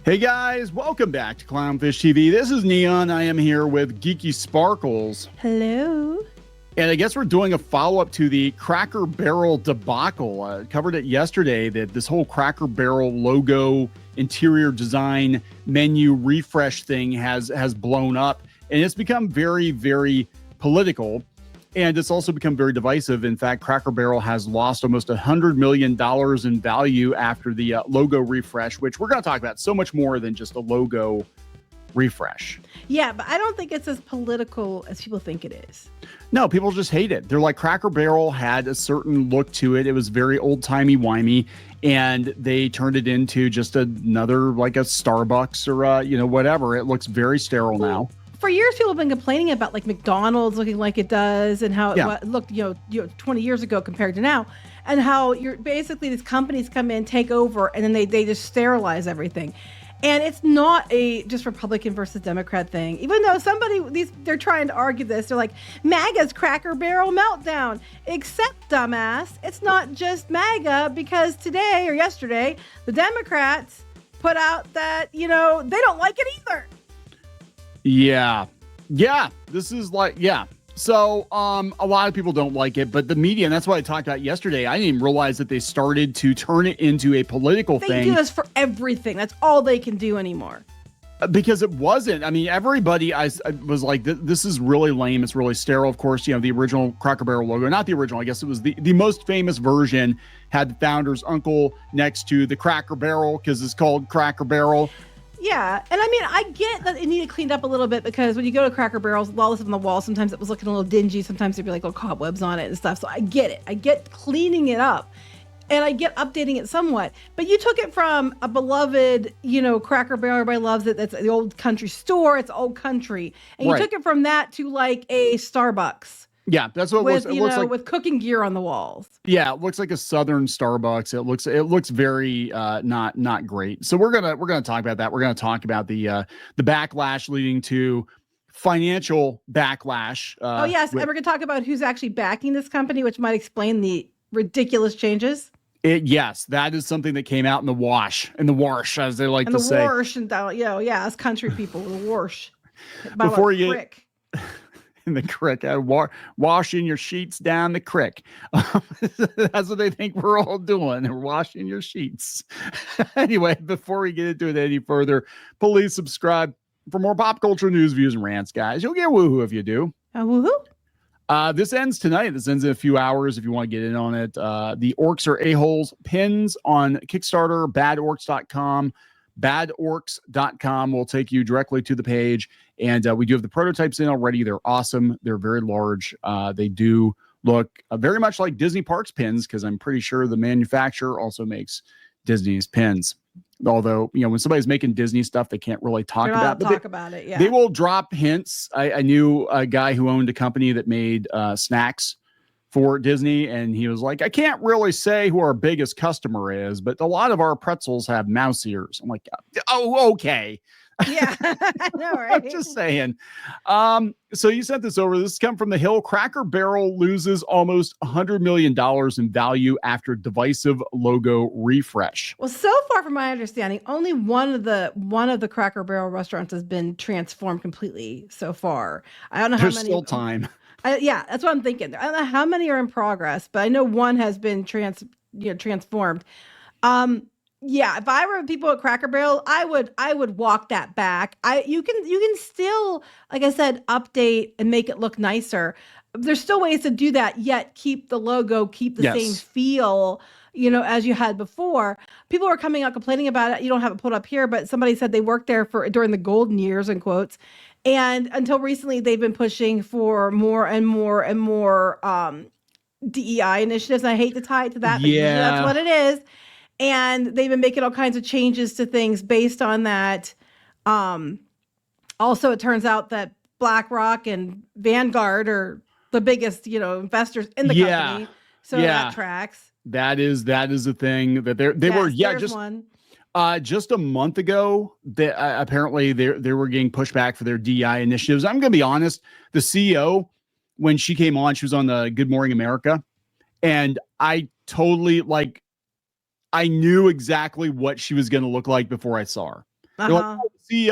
Hey guys, welcome back to Clownfish TV. This is Kneon. I am here with Geeky Sparkles. Hello. And I guess we're doing a follow-up to the Cracker Barrel debacle. Covered it yesterday that this whole Cracker Barrel logo, interior design, menu refresh thing has blown up. And it's become very, very political. And it's also become very divisive. In fact, Cracker Barrel has lost almost $100 million in value after the logo refresh, which we're going to talk about so much more than just a logo refresh. Yeah, but I don't think it's as political as people think it is. No, people just hate it. They're like, Cracker Barrel had a certain look to it. It was very old-timey-wimey, and they turned it into just another, like a Starbucks or, whatever. It looks very sterile now. For years, people have been complaining about like McDonald's looking like it does and how it looked, 20 years ago compared to now, and how you're basically these companies come in, take over, and then they just sterilize everything. And it's not a just Republican versus Democrat thing, even though they're trying to argue this. They're like, MAGA's Cracker Barrel meltdown, except dumbass, it's not just MAGA, because today or yesterday, the Democrats put out that, they don't like it either. Yeah. This is like, So a lot of people don't like it, but the media, and that's what I talked about yesterday, I didn't even realize that they started to turn it into a political thing. They do this for everything. That's all they can do anymore. Because it wasn't. I mean, everybody I was like, this is really lame. It's really sterile. Of course, the original Cracker Barrel logo, not the original, I guess it was the most famous version, had the founder's uncle next to the Cracker Barrel because it's called Cracker Barrel. Yeah, and I mean, I get that it needed cleaned up a little bit because when you go to Cracker Barrels, all this on the wall, sometimes it was looking a little dingy. Sometimes there'd be like little cobwebs on it and stuff. So I get it. I get cleaning it up, and I get updating it somewhat. But you took it from a beloved, Cracker Barrel, everybody loves it. That's the old country store. It's old country. And you took it from that to like a Starbucks. Yeah, that's what it looks like, with cooking gear on the walls. Yeah, it looks like a Southern Starbucks. It looks very not great. So we're gonna talk about that. We're gonna talk about the backlash leading to financial backlash. And we're gonna talk about who's actually backing this company, which might explain the ridiculous changes. Yes, that is something that came out in the wash, as they like to say. And the wash, and us country people, the wash. Before you get in the creek, washing your sheets down the creek. That's what they think we're all doing. We're washing your sheets. Anyway, before we get into it any further, please subscribe for more pop culture news, views, and rants, guys. You'll get woohoo if you do. Woohoo? This ends tonight. This ends in a few hours if you want to get in on it. The Orcs Are A-Holes pins on Kickstarter, badorcs.com. badorcs.com will take you directly to the page. And we do have the prototypes in already. They're awesome. They're very large. They do look very much like Disney Parks pins, because I'm pretty sure the manufacturer also makes Disney's pins. Although, when somebody's making Disney stuff, they can't really talk about it. Yeah. They will drop hints. I knew a guy who owned a company that made snacks for Disney, and he was like, I can't really say who our biggest customer is, but a lot of our pretzels have mouse ears. I'm like, oh, okay. Yeah, I know, right? I'm just saying. So you sent this over. This come from The Hill. Cracker Barrel loses almost $100 million in value after divisive logo refresh. Well, so far from my understanding, only one of the Cracker Barrel restaurants has been transformed completely so far. I don't know how many. There's still time. That's what I'm thinking. I don't know how many are in progress, but I know one has been transformed. If I were people at Cracker Barrel, I would walk that back. You can still, like I said, update and make it look nicer. There's still ways to do that, yet keep the logo, keep the same feel, as you had before. People are coming out complaining about it. You don't have it put up here, but somebody said they worked there during the golden years, in quotes. And until recently, they've been pushing for more and more and more DEI initiatives. And I hate to tie it to that, but that's what it is. And they've been making all kinds of changes to things based on that. Also, it turns out that BlackRock and Vanguard are the biggest, investors in the company. So that tracks. That is a thing that they were. Yeah, just a month ago, that apparently they were getting pushback for their DEI initiatives. I'm going to be honest. The CEO, when she came on, she was on the Good Morning America, and I totally I knew exactly what she was going to look like before I saw her. They're like, Uh-huh.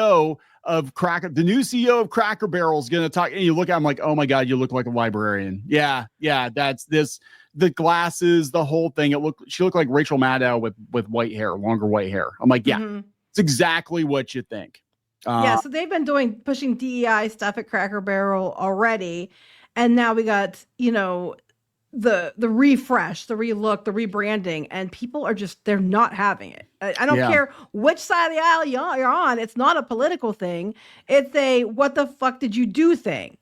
oh, the new CEO of Cracker Barrel is going to talk. And you look at him like, oh my God, you look like a librarian. Yeah. That's this, the glasses, the whole thing. She looked like Rachel Maddow with white hair, longer white hair. I'm like, yeah, it's exactly what you think. Yeah, so they've been pushing DEI stuff at Cracker Barrel already. And now we got, the refresh, the relook, the rebranding, and people are they're not having it. I don't care which side of the aisle you're on. It's not a political thing. It's a what the fuck did you do thing.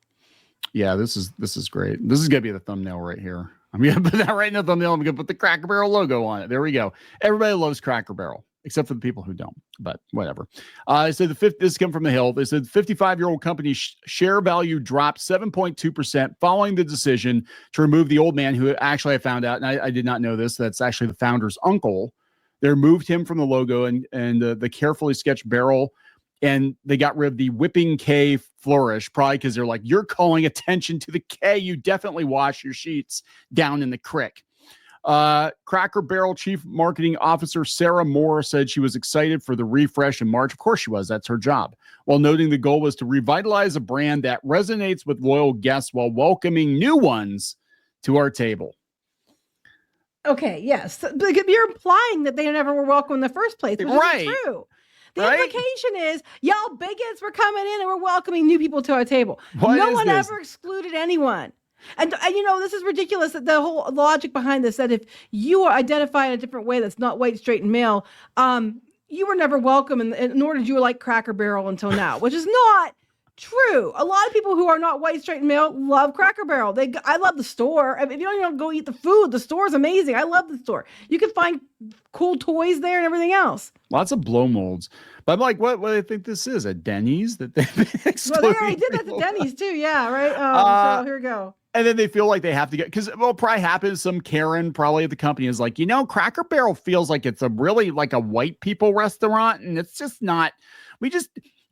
Yeah, this is great. This is gonna be the thumbnail right here. I'm gonna put that right in the thumbnail. I'm gonna put the Cracker Barrel logo on it. There we go. Everybody loves Cracker Barrel, except for the people who don't, but whatever. So this came from the Hill. They said 55-year-old company share value dropped 7.2% following the decision to remove the old man, who actually I found out, and I did not know this, that's actually the founder's uncle. They removed him from the logo and the carefully sketched barrel, and they got rid of the whipping K flourish, probably because they're like, you're calling attention to the K. You definitely wash your sheets down in the creek. Cracker Barrel Chief Marketing Officer Sarah Moore said she was excited for the refresh in March. Of course she was. That's her job. While noting the goal was to revitalize a brand that resonates with loyal guests while welcoming new ones to our table. Okay, yes. You're implying that they never were welcome in the first place, which isn't true. The implication is y'all bigots were coming in and we're welcoming new people to our table. No one ever excluded anyone. And this is ridiculous, that the whole logic behind this, that if you are identified in a different way that's not white, straight, and male, you were never welcome, and nor did you like Cracker Barrel until now, which is not true. A lot of people who are not white, straight, and male love Cracker Barrel. I love the store. I mean, if you don't even go eat the food, the store is amazing. I love the store. You can find cool toys there and everything else. Lots of blow molds. But I'm like, what do I think this is? A Denny's that they've been excluding? Well, they already did that to Denny's too. Yeah, right? So here we go. And then they feel like they have to get, because probably happens, some Karen probably at the company is like, Cracker Barrel feels like it's a really like a white people restaurant, and it's just not. We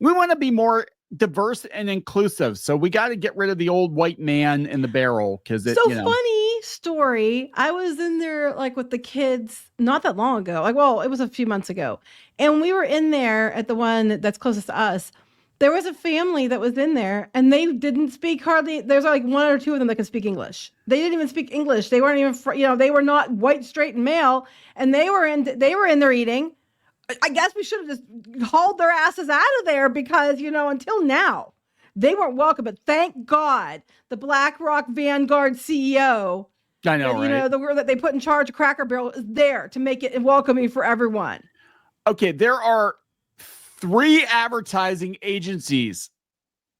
want to be more diverse and inclusive, so we got to get rid of the old white man in the barrel, because it's funny story. I was in there like with the kids not that long ago, it was a few months ago, and we were in there at the one that's closest to us. There was a family that was in there, and they didn't speak hardly. There's like one or two of them that could speak English. They didn't even speak English. They weren't even, they were not white, straight, and male, and they were in there eating. I guess we should have just hauled their asses out of there, because until now they weren't welcome. But thank God the BlackRock Vanguard CEO, I know, right? The word that they put in charge of Cracker Barrel is there to make it welcoming for everyone. Okay, there are 3 advertising agencies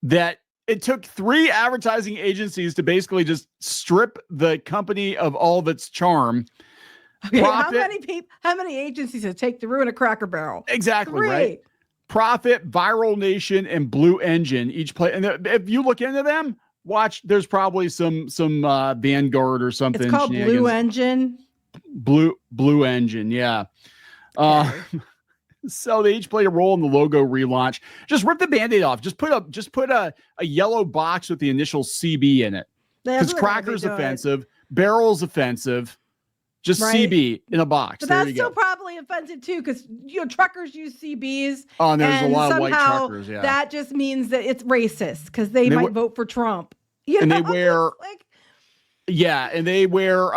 that it took 3 advertising agencies to basically just strip the company of all of its charm. Okay, how many agencies does it take to ruin a Cracker Barrel? Exactly. 3. Right. Profit, Viral Nation, and Blue Engine each play. And if you look into them, watch. There's probably some Vanguard or something. It's called Blue Engine. Blue Engine. Yeah. So they each played a role in the logo relaunch. Just rip the Band-Aid off. Just put a yellow box with the initial CB in it. Because Cracker's offensive, Barrel's offensive. Just CB in a box. But that's still probably offensive too, because truckers use CBs. Oh, and there's a lot of white truckers. Yeah, that just means that it's racist, because they might vote for Trump. And they wear. Yeah, and they wear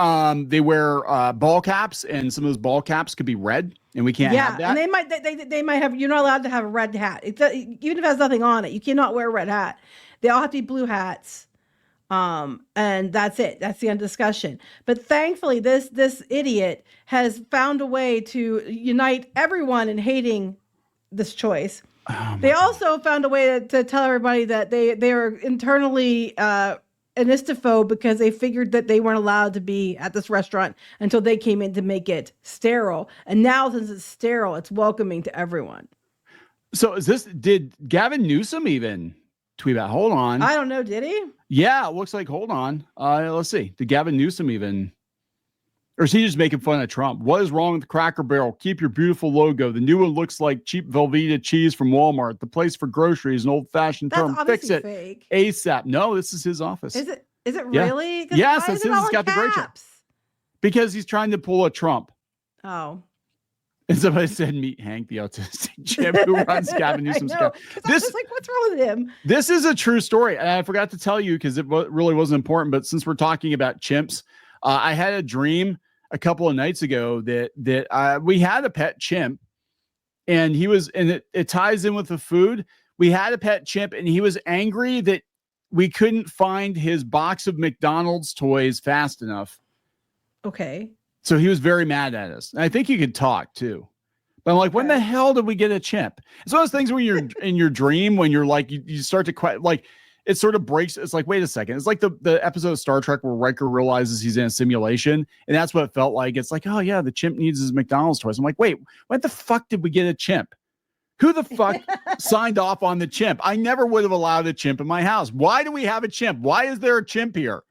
ball caps, and some of those ball caps could be red, and we can't have that. And they might have. You're not allowed to have a red hat. Even if it has nothing on it, you cannot wear a red hat. They all have to be blue hats. And that's it. That's the end of discussion. But thankfully, this idiot has found a way to unite everyone in hating this choice. They also found a way to tell everybody that they are internally anistophobe, because they figured that they weren't allowed to be at this restaurant until they came in to make it sterile. And now, since it's sterile, it's welcoming to everyone. So did Gavin Newsom even tweet that? Hold on. I don't know. Did he? Yeah, it looks like, hold on. Let's see. Did Gavin Newsom even, or is he just making fun of Trump? What is wrong with Cracker Barrel? Keep your beautiful logo. The new one looks like cheap Velveeta cheese from Walmart. The place for groceries, an old-fashioned term. Fix it fake. ASAP. No, this is his office. Is it really? Yes, that's his. He's got the great job. Because he's trying to pull a Trump. Oh. And somebody said, meet Hank, the autistic chimp who runs Gavin Newsom's account. I was like, what's wrong with him? This is a true story. And I forgot to tell you because it really wasn't important. But since we're talking about chimps, I had a dream a couple of nights ago that we had a pet chimp, and it ties in with the food. We had a pet chimp, and he was angry that we couldn't find his box of McDonald's toys fast enough. Okay. So he was very mad at us. And I think he could talk too. But I'm like, when the hell did we get a chimp? It's one of those things where you're in your dream, when you're like, you start to like, it sort of breaks. It's like, wait a second. It's like the episode of Star Trek where Riker realizes he's in a simulation. And that's what it felt like. It's like, oh yeah, the chimp needs his McDonald's toys. I'm like, wait, what the fuck did we get a chimp? Who the fuck signed off on the chimp? I never would have allowed a chimp in my house. Why do we have a chimp? Why is there a chimp here?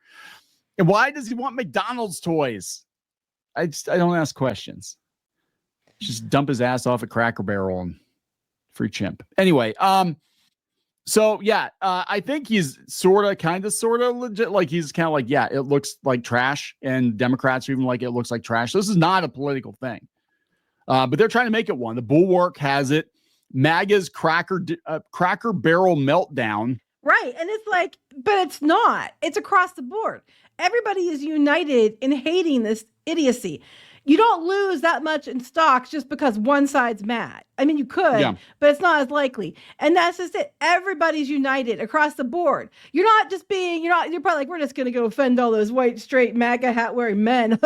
And why does he want McDonald's toys? I don't ask questions. Just dump his ass off at Cracker Barrel and free chimp. Anyway, so yeah, I think he's sort of legit. Like he's kind of like, yeah, it looks like trash, and Democrats are even like, it looks like trash. So this is not a political thing, but they're trying to make it one. The Bulwark has it. MAGA's Cracker Barrel meltdown. Right. And it's like, but it's not. It's across the board. Everybody is united in hating this idiocy. You don't lose that much in stocks just because one side's mad. I mean, you could, but it's not as likely. And that's just it. Everybody's united across the board. You're probably like, we're just going to go offend all those white, straight, MAGA hat wearing men.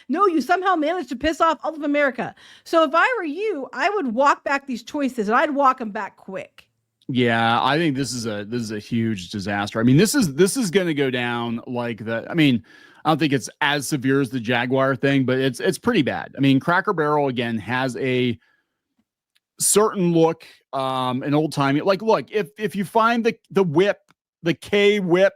No, you somehow managed to piss off all of America. So if I were you, I would walk back these choices, and I'd walk them back quick. Yeah, I think this is a huge disaster. I mean, this is going to go down like I mean, I don't think it's as severe as the Jaguar thing, but it's pretty bad. I mean, Cracker Barrel again has a certain look, an old timey. Like, look, if you find the whip, the K whip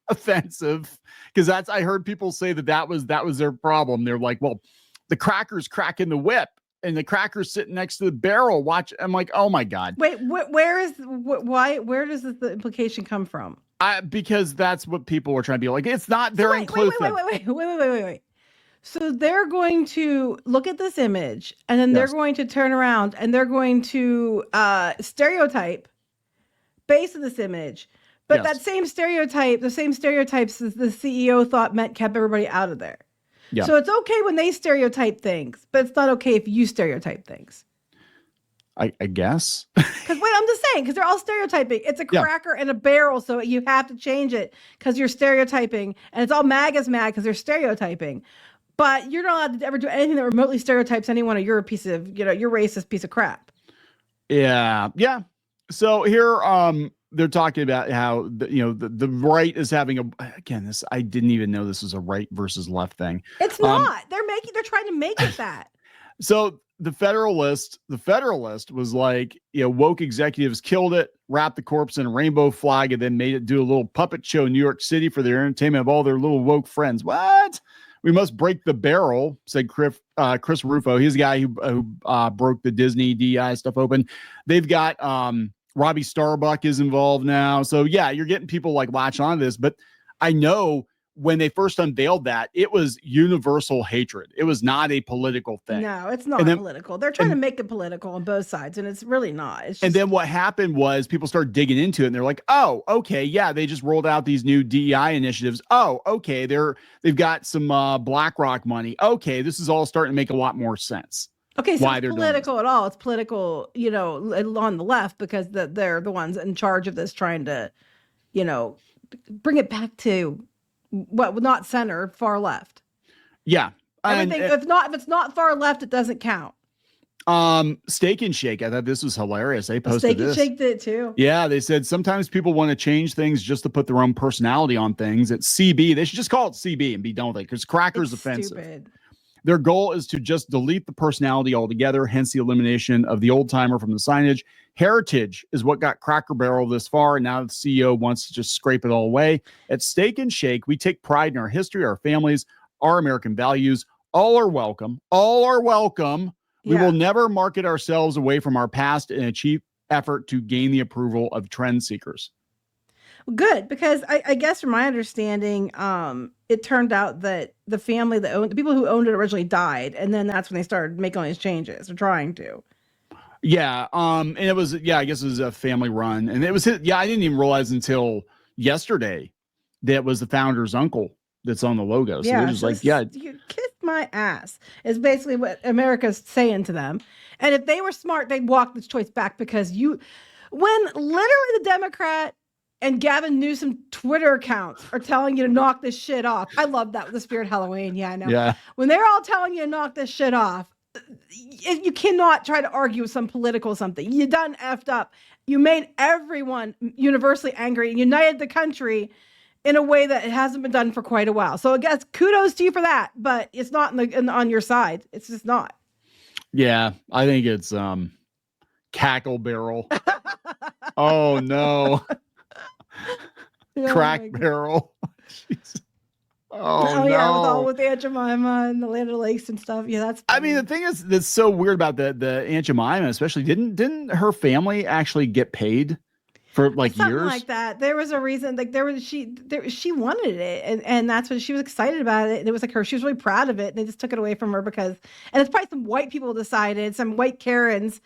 offensive, because I heard people say that was their problem. They're like, well, the cracker's cracking the whip, and the cracker's sitting next to the barrel. Watch. I'm like, oh my God. Wait, where does the implication come from? Because that's what people were trying to be like. It's not very inclusive. Wait. So they're going to look at this image, and then they're going to turn around and they're going to stereotype based on this image. But that same stereotype, the same stereotypes as the CEO thought kept everybody out of there. Yeah. So it's okay when they stereotype things, but it's not okay if you stereotype things. I guess. Because I'm just saying, because they're all stereotyping. It's a cracker and a barrel, so you have to change it because you're stereotyping, and it's all MAGA's mad because they're stereotyping. But you're not allowed to ever do anything that remotely stereotypes anyone, or you're a piece of, you're racist piece of crap. Yeah. So here, they're talking about how the right is having I didn't even know this was a right versus left thing. It's not. They're trying to make it that. So the Federalist was like, woke executives killed it, wrapped the corpse in a rainbow flag, and then made it do a little puppet show in New York City for the entertainment of all their little woke friends. What? We must break the barrel, said Chris Rufo. He's the guy who broke the Disney DEI stuff open. They've got Robbie Starbuck is involved now. So yeah, you're getting people like latch on to this, but I know when they first unveiled that, it was universal hatred. It was not a political thing. No, it's not political. They're trying to make it political on both sides, and it's really not. It's just... And then what happened was people started digging into it, and they're like, oh, okay, yeah, they just rolled out these new DEI initiatives. Oh, okay, they've got some BlackRock money. Okay, this is all starting to make a lot more sense. Okay, so it's political at all. It's political, on the left, because they're the ones in charge of this, trying to, bring it back to not center, far left. Yeah. Everything, if it's not far left, it doesn't count. Steak and Shake. I thought this was hilarious. They posted this. Steak and Shake did it too. Yeah, they said sometimes people want to change things just to put their own personality on things. It's CB. They should just call it CB and be done with it, because cracker's offensive. Stupid. Their goal is to just delete the personality altogether, hence the elimination of the old timer from the signage. Heritage is what got Cracker Barrel this far, and now the CEO wants to just scrape it all away. At Steak and Shake, we take pride in our history, our families, our American values. All are welcome. All are welcome. Yeah. We will never market ourselves away from our past in a cheap effort to gain the approval of trend seekers. Good, because I guess from my understanding, it turned out that the family that owned the people who owned it originally died, and then that's when they started making all these changes or trying to. Yeah. And it was, I guess it was a family run, and it was, I didn't even realize until yesterday that was the founder's uncle that's on the logo. So they're just like, you kiss my ass is basically what America's saying to them. And if they were smart, they'd walk this choice back, because when literally the Democrat and Gavin Newsom Twitter accounts are telling you to knock this shit off. I love that with the Spirit Halloween. Yeah, I know. Yeah. When they're all telling you to knock this shit off, you cannot try to argue with some political something. You done effed up. You made everyone universally angry and united the country in a way that it hasn't been done for quite a while. So I guess kudos to you for that, but it's not on your side. It's just not. Yeah, I think it's Cackle Barrel. Oh no. Crack Barrel. Oh no. Yeah, with Aunt Jemima and the Land of the Lakes and stuff. Yeah, that's funny. I mean, the thing is that's so weird about the Aunt Jemima, especially didn't her family actually get paid for like something years like that? There was a reason, like she wanted it, and that's what she was excited about it. And it was like she was really proud of it, and they just took it away from her and it's probably some white people decided, some white Karens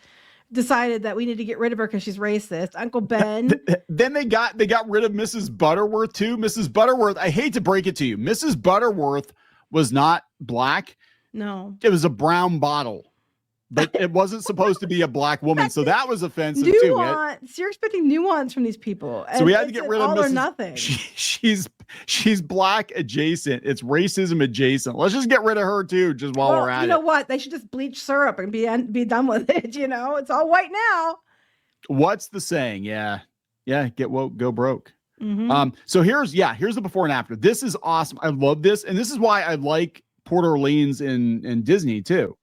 decided that we need to get rid of her because she's racist. Uncle Ben. Then they got rid of Mrs. Butterworth too. Mrs. Butterworth, I hate to break it to you, Mrs. Butterworth was not black. No, it was a brown bottle, but it wasn't supposed to be a black woman, so that was offensive too. You're expecting nuance from these people, so we had to get rid of all Mrs. or nothing. She's black adjacent. It's racism adjacent. Let's just get rid of her too, just while we're at it. You know what? They should just bleach syrup and be done with it. You know, it's all white now. What's the saying? Yeah, get woke, go broke. Mm-hmm. So here's the before and after. This is awesome. I love this, and this is why I like Port Orleans in Disney too.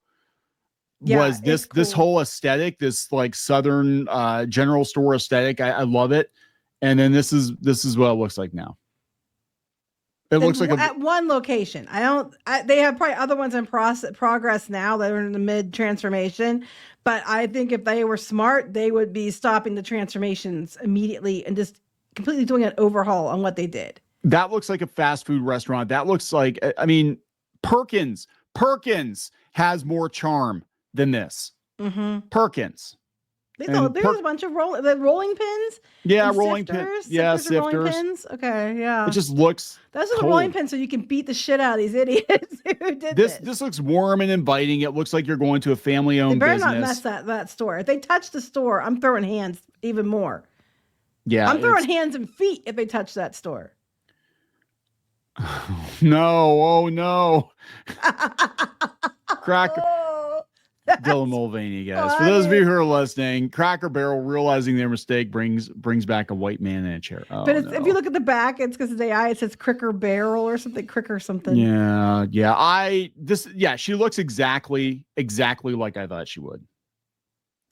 Was this cool. This whole aesthetic, this like Southern general store aesthetic? I love it. And then this is what it looks like now. It looks like at one location. They have probably other ones in progress now that are in the mid transformation. But I think if they were smart, they would be stopping the transformations immediately and just completely doing an overhaul on what they did. That looks like a fast food restaurant. That looks like, I mean, Perkins has more charm than this. Mm-hmm. Perkins. There's a bunch of rolling pins. Yeah, rolling pins. Yeah, sifters. Rolling pins. Okay, yeah. It just looks. Those are the rolling pins, so you can beat the shit out of these idiots who did this. This looks warm and inviting. It looks like you're going to a family-owned business. They better not mess that store. If they touch the store, I'm throwing hands even more. Yeah, I'm throwing hands and feet if they touch that store. No, oh no. Cracker. Dylan Mulvaney, guys. For those of you who are listening, Cracker Barrel realizing their mistake brings back a white man in a chair. Oh, but if you look at the back, it's because of the eye. It says Cricker Barrel or something. Cricker something. Yeah. She looks exactly like I thought she would.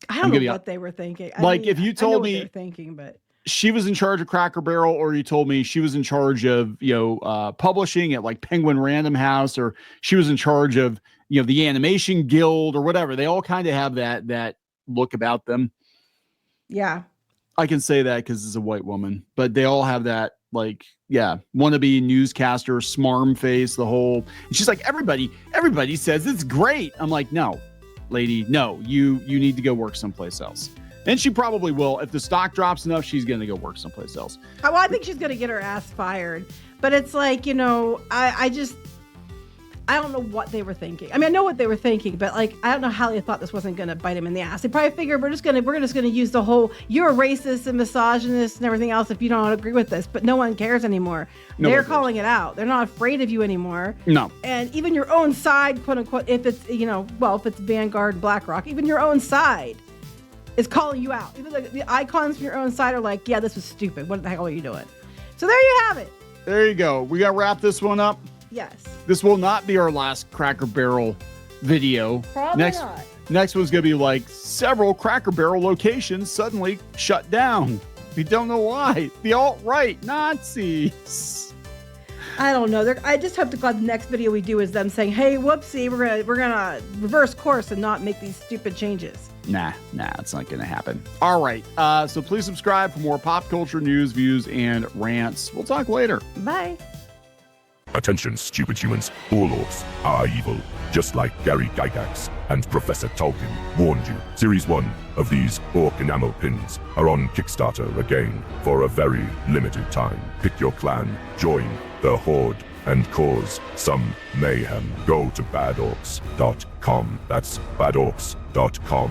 I don't know what they were thinking. If you told me what they're thinking, but she was in charge of Cracker Barrel, or you told me she was in charge of publishing at like Penguin Random House, or she was in charge of the Animation Guild or whatever. They all kind of have that look about them. Yeah. I can say that because it's a white woman, but they all have that wannabe newscaster, smarm face, the whole, and she's like, everybody says it's great. I'm like, no, lady, no, you need to go work someplace else. And she probably will. If the stock drops enough, she's going to go work someplace else. Well, I think she's going to get her ass fired, but it's like, I don't know what they were thinking. I mean, I know what they were thinking, but I don't know how they thought this wasn't going to bite him in the ass. They probably figured we're just going to use the whole, you're a racist and misogynist and everything else if you don't agree with this, but no one cares anymore. They're calling it out. They're not afraid of you anymore. No. And even your own side, quote unquote, if it's, if it's Vanguard and BlackRock, even your own side is calling you out. Even the icons from your own side are like, yeah, this was stupid. What the hell are you doing? So there you have it. There you go. We got to wrap this one up. Yes. This will not be our last Cracker Barrel video. Probably not. Next one's going to be like several Cracker Barrel locations suddenly shut down. We don't know why. The alt-right Nazis. I don't know. I just hope to God the next video we do is them saying, "Hey, whoopsie, we're gonna reverse course and not make these stupid changes." Nah, it's not gonna happen. All right, so please subscribe for more pop culture news, views, and rants. We'll talk later. Bye. Attention, stupid humans. All orcs are evil, just like Gary Gygax and Professor Tolkien warned you. Series 1 of these orc enamel pins are on Kickstarter again for a very limited time. Pick your clan, join the Horde, and cause some mayhem. Go to badorks.com. That's badorks.com.